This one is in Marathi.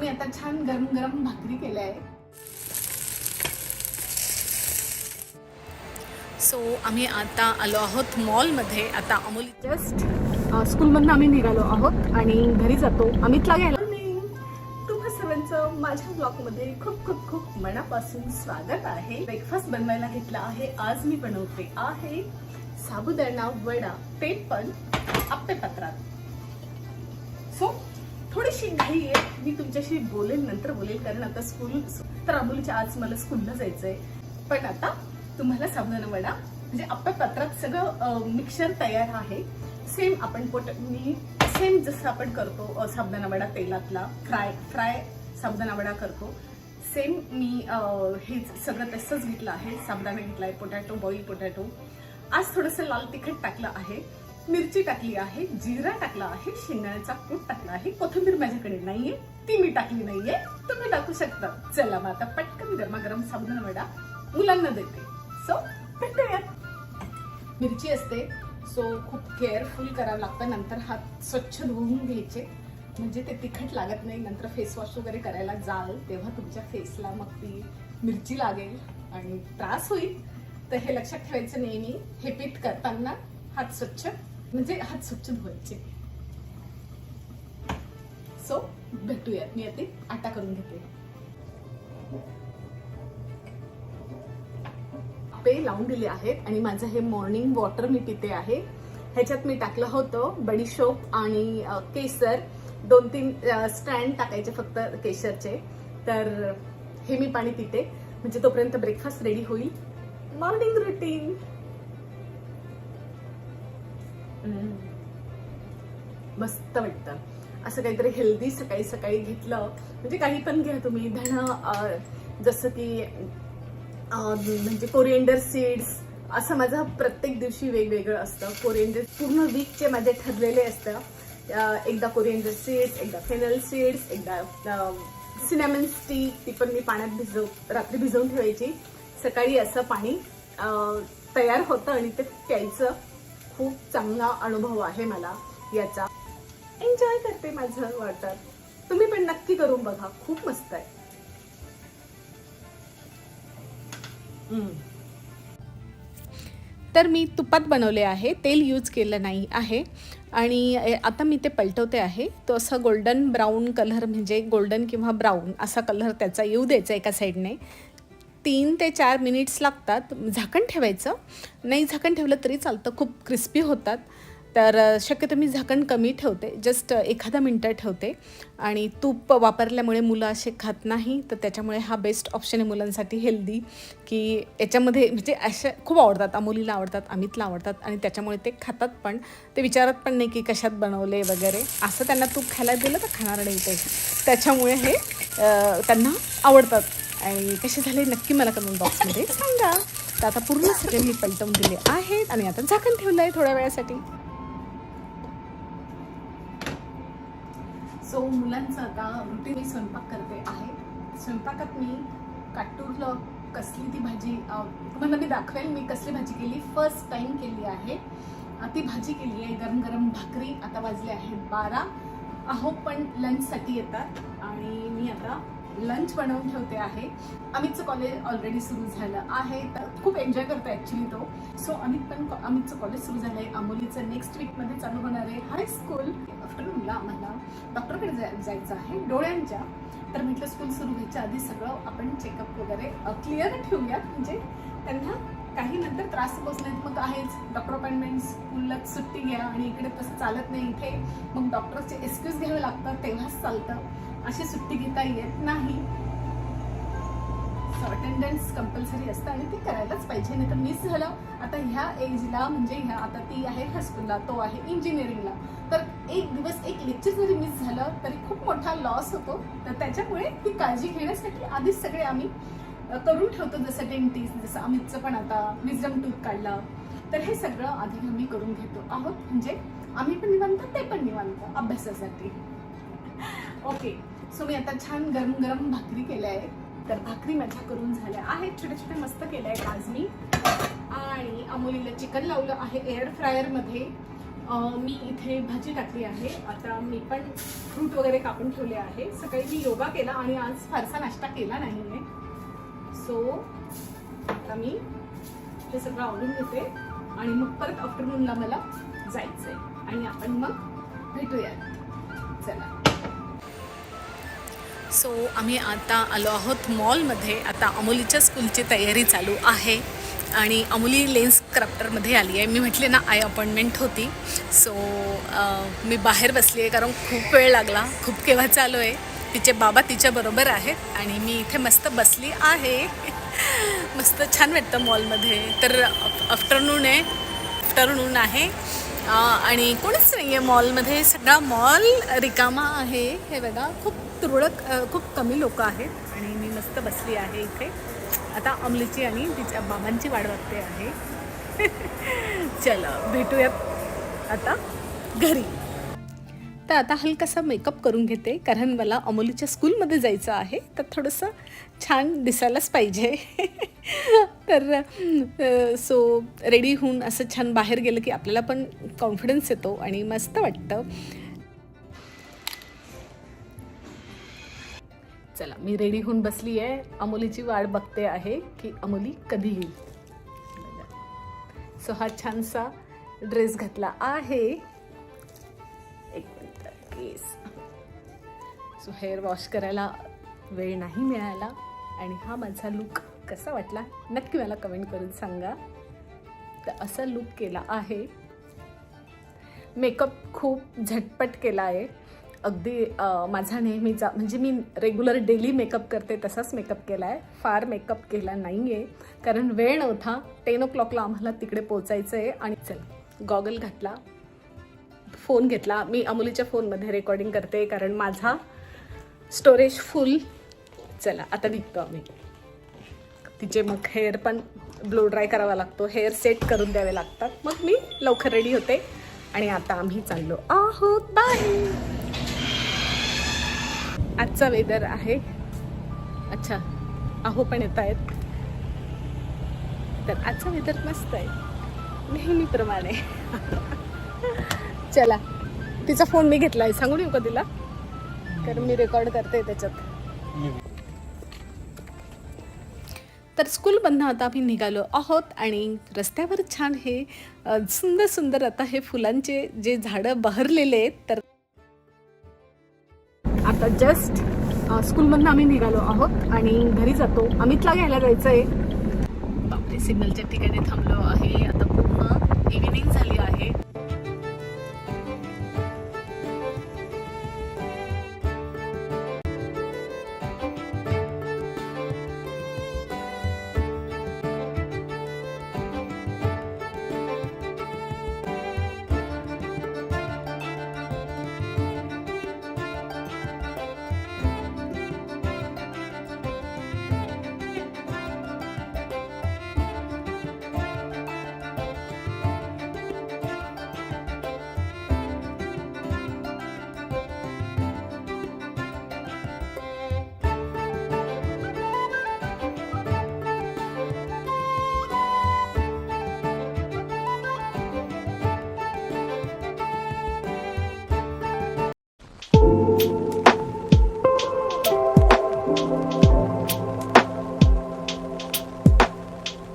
मी आता छान गरम गरम भाकरी केल्या आहे. सो आम्ही आता आलो आहोत मॉलमध्ये. आता अमोली जस्ट स्कूलमधून आम्ही निघालो आहोत आणि घरी जातो. अमितला घ्यायला. तुम्हा सर्वांचं माझ्या ब्लॉगमध्ये खूप खूप खूप मनापासून स्वागत आहे. ब्रेकफास्ट बनवायला घेतला आहे. आज मी बनवते आहे साबुदाणा वडा, ते पण आप्पे पात्रात. सो थोडीशी घाई आहे. मी तुमच्याशी बोलेल, नंतर बोलेल, कारण आता स्कूल तर अमोलीच्या आज मला स्कूलला जायचंय. पण आता तुम्हाला साबुदाणा वडा म्हणजे आप्पे पात्रात सगळं मिक्सचर तयार आहे. सेम आपण सेम जसं आपण करतो साबुदाणा वडा तेलातला फ्राय साबुदाणा वडा करतो, सेम मी हे सगळं तसंच घेतलं आहे. साबुदाणा घेतलाय, पोटॅटो, बॉईल पोटॅटो. आज थोडंसं लाल तिखट टाकलं आहे, मिरची टाकली आहे, जिरा टाकला आहे, शेंगदाण्याचा कूट टाकला आहे. कोथिंबीर माझ्याकडे नाहीये, ती मी टाकली नाहीये, तुम्ही टाकू शकता. चला मग आता पटकन गरमागरम साबुदाणा वडा मुलांना देते. सो भेटूयात. मिरची असते सो खूप केअरफुल करावं लागतं. नंतर हात स्वच्छ धुवून घ्यायचे म्हणजे ते तिखट लागत नाही. नंतर फेस वॉश वगैरे करायला जाल तेव्हा तुमच्या फेसला मग ती मिरची लागेल आणि त्रास होईल. तर हे लक्षात ठेवायचं नेहमी. हे पीठ करताना हात स्वच्छ धुवायचे. सो भेटूयात. मी आता आटा करून घेते. आप्पे लावून दिले आहेत आणि माझं हे मॉर्निंग वॉटर मी पिते आहे. ह्याच्यात मी टाकलं होतं बडीशोप आणि केसर. 2-3 स्ट्रँड टाकायचे फक्त केसरचे. तर हे मी पाणी पिते म्हणजे तोपर्यंत ब्रेकफास्ट रेडी होईल. Morning routine. मस्त वाटतं असं काहीतरी हेल्दी सकाळी सकाळी घेतलं म्हणजे. काही पण घ्या तुम्ही. धणं जसं की म्हणजे कोरिएंडर सीड्स, असं माझं प्रत्येक दिवशी वेगवेगळं असतं. कोरिएंडर पूर्ण वीकचे माझे ठरलेले असतं. एकदा कोरिएंडर सीड्स, एकदा फेनल सीड्स, एकदा सिनॅमन स्टिक. ती पण मी पाण्यात रात्री भिजवून ठेवायची. सकाळी असं पाणी तयार होतं आणि ते प्यायचं. खूप चांगला अनुभव आहे मला याचा. एन्जॉय करते माझं वॉटर. तुम्ही पण नक्की करून बघा, खूप मस्त आहे. तर मी तुपात बनवले आहे, तेल यूज केलं नाही आहे. आणि आता मी ते पलटवते आहे. तो असं गोल्डन ब्राऊन कलर म्हणजे गोल्डन किंवा ब्राऊन असा कलर त्याचा येऊ द्यायचा एका साईडने. 3 ते 4 मिनिट्स लागतात. झाकण ठेवायचं. नाही झाकण ठेवलं तरी चालतं, खूप क्रिस्पी होतात. तर शक्यतो मी झाकण कमी ठेवते, जस्ट 1 मिनिट ठेवते. आणि तूप वापरल्यामुळे मुलं असे खात नाही, तर त्याच्यामुळे हा बेस्ट ऑप्शन आहे मुलांसाठी हेल्दी. की याच्यामध्ये म्हणजे अशा खूप आवडतात. अमोलीला आवडतात, अमितला आवडतात आणि त्याच्यामुळे ते खातात पण. ते विचारत पण नाही की कशात बनवले वगैरे. असं त्यांना तूप खायला दिलं तर खाणार नाही ते. त्याच्यामुळे हे त्यांना आवडतात. आणि कसे झाले नक्की मला कमेंट बॉक्समध्ये सांगा. तर आता पूर्ण सगळे मी पलटवून दिले आहेत आणि आता झाकण ठेवलं आहे थोड्या वेळासाठी. सो मुलांचं आता रुटीन मी स्वयंपाक करते आहे. स्वयंपाकात मी काटूरला कसली ती भाजी तुम्हाला मी दाखवेल. मी कसली भाजी केली, फर्स्ट टाइम केली आहे. ती भाजी केली आहे. गरम गरम भाकरी. आता वाजले आहेत 12. अहो पण लंचसाठी येतात आणि मी आता लंच बनवून ठेवते आहे. अमितचं कॉलेज ऑलरेडी सुरू झालं आहे, तर खूप एन्जॉय करतो ॲक्च्युली तो. सो अमितचं कॉलेज सुरू झालं आहे. अमोलीचं नेक्स्ट वीकमध्ये चालू होणार आहे हायस्कूल. आफ्टरनूनला आम्हाला डॉक्टरकडे जायचं आहे डोळ्यांच्या. तर म्हटलं स्कूल सुरू व्हायच्या आधी सगळं आपण चेकअप वगैरे क्लिअर ठेवूयात म्हणजे त्यांना काही नंतर त्रास होत नाहीत. मग आहेच डॉक्टर अपॉइंटमेंट, स्कूलला सुट्टी घ्या आणि इकडे तसं चालत नाही. इथे मग डॉक्टरचे एक्सक्यूज घ्यावे लागतात, तेव्हाच चालतं. अशी सुट्टी घेता येत नाही. सो अटेंडन्स कंपल्सरी असतं आणि ती करायलाच पाहिजे, नाही तर मिस झालं. आता ह्या एजला म्हणजे आता ती आहे हायस्कूलला, तो आहे इंजिनिअरिंगला. तर एक दिवस एक लेक्चर जरी मिस झालं तरी खूप मोठा लॉस होतो. तर त्याच्यामुळे ती काळजी घेण्यासाठी आधीच सगळे आम्ही करून ठेवतो. जसं डेंटिस्ट, जसं अमितचं पण आता विजडम टूथ काढला. तर हे सगळं आधी आम्ही करून घेतो आहोत म्हणजे आम्ही पण निवांत, ते पण निवांत अभ्यासासाठी. ओके. सो मी आता छान गरम गरम भाकरी केल्या आहेत. तर भाकरी माझ्या करून झाल्या आहेत. छोट्या छोट्या मस्त केल्या आहेत आज मी. आणि अमोलीला चिकन लावलं आहे एअर फ्रायरमध्ये. मी इथे भाजी टाकली आहे. आता मी पण फ्रूट वगैरे कापून ठेवले आहे. सकाळी मी योगा केला आणि आज फारसा नाश्ता केला नाही आहे. सो आता मी हे सगळं आवडून घेते आणि मग परत आफ्टरनूनला मला जायचं आहे आणि आपण मग भेटूया. चला. सो आम्ही आता आलो आहोत मॉलमध्ये. आता अमोलीच्या स्कूलची तयारी चालू आहे आणि अमोली लेन्स क्राफ्टरमध्ये आली आहे. मी म्हटले ना आय अपॉइंटमेंट होती. सो मी बाहेर बसली आहे कारण खूप वेळ लागला. खूप केव्हाचा आलो आहे. तिचे बाबा तिच्याबरोबर आहेत आणि मी इथे मस्त बसली आहे. मस्त छान वाटतं मॉलमध्ये. तर आफ्टरनून आहे आणि कोणीच नाही आहे मॉलमध्ये. सगळा मॉल रिकामा आहे. हे बघा खूप तुरळक खूप कमी लोक आहेत आणि मी मस्त बसली आहे इथे. आता अमलीची आणि तिच्या बाबांची वाट बघते आहे. चला भेटूयात आता घरी. तर आता हलकासा मेकअप करून घेते कारण मला अमोलीच्या स्कूलमध्ये जायचं आहे. तर थोडंसं छान दिसायलाच पाहिजे. तर सो रेडी होऊन असं छान बाहेर गेलं की आपल्याला पण कॉन्फिडन्स येतो आणि मस्त वाटतं. चला मी रेडी होऊन बसली आहे. अमोलीची वाट बघते आहे की अमोली कधी येईल. सो हा छानसा ड्रेस घातला आहे. एक मिनिट केस. सो हेअर वॉश करायला वेळ नाही मिळाला आणि हा माझा लुक कसा वाटला नक्की मला कमेंट करून सांगा. तर असा लुक केला आहे. मेकअप खूप झटपट केला आहे. अगदी माझा नेहमीचा म्हणजे मी रेग्युलर डेली मेकअप करते तसाच मेकअप केला आहे. फार मेकअप केला नाही आहे कारण वेळ नव्हता. 10 o'clockला आम्हाला तिकडे पोचायचं आहे. आणि चला गॉगल घातला, फोन घेतला. मी अमोलीच्या फोनमध्ये रेकॉर्डिंग करते कारण माझा स्टोरेज फुल. चला आता निघतो आम्ही. तिचे मग हेअर पण ब्लो ड्राय करावा लागतो. हेअर सेट करून द्यावे लागतात. मग मी लवकर रेडी होते आणि आता आम्ही चाललो आहोत बाहेर. आजचा वेदर आहे. अच्छा आहो पण येत आहेत. तर आजचा वेदर मस्त आहे नेहमीप्रमाणे. चला तिचा फोन मी घेतला आहे. सांगू नये का तिला कारण मी रेकॉर्ड करते त्याच्यात. तर स्कूलमधनं आता आम्ही निघालो आहोत आणि रस्त्यावर छान हे सुंदर सुंदर आता हे फुलांचे जे झाडं बहरलेले आहेत. तर आता जस्ट स्कूलमधनं आम्ही निघालो आहोत आणि घरी जातो. अमितला घ्यायला जायचं आहे. बापरे सिग्नलच्या ठिकाणी थांबलो आहे. आता पूर्ण इव्हिनिंग झाली आहे.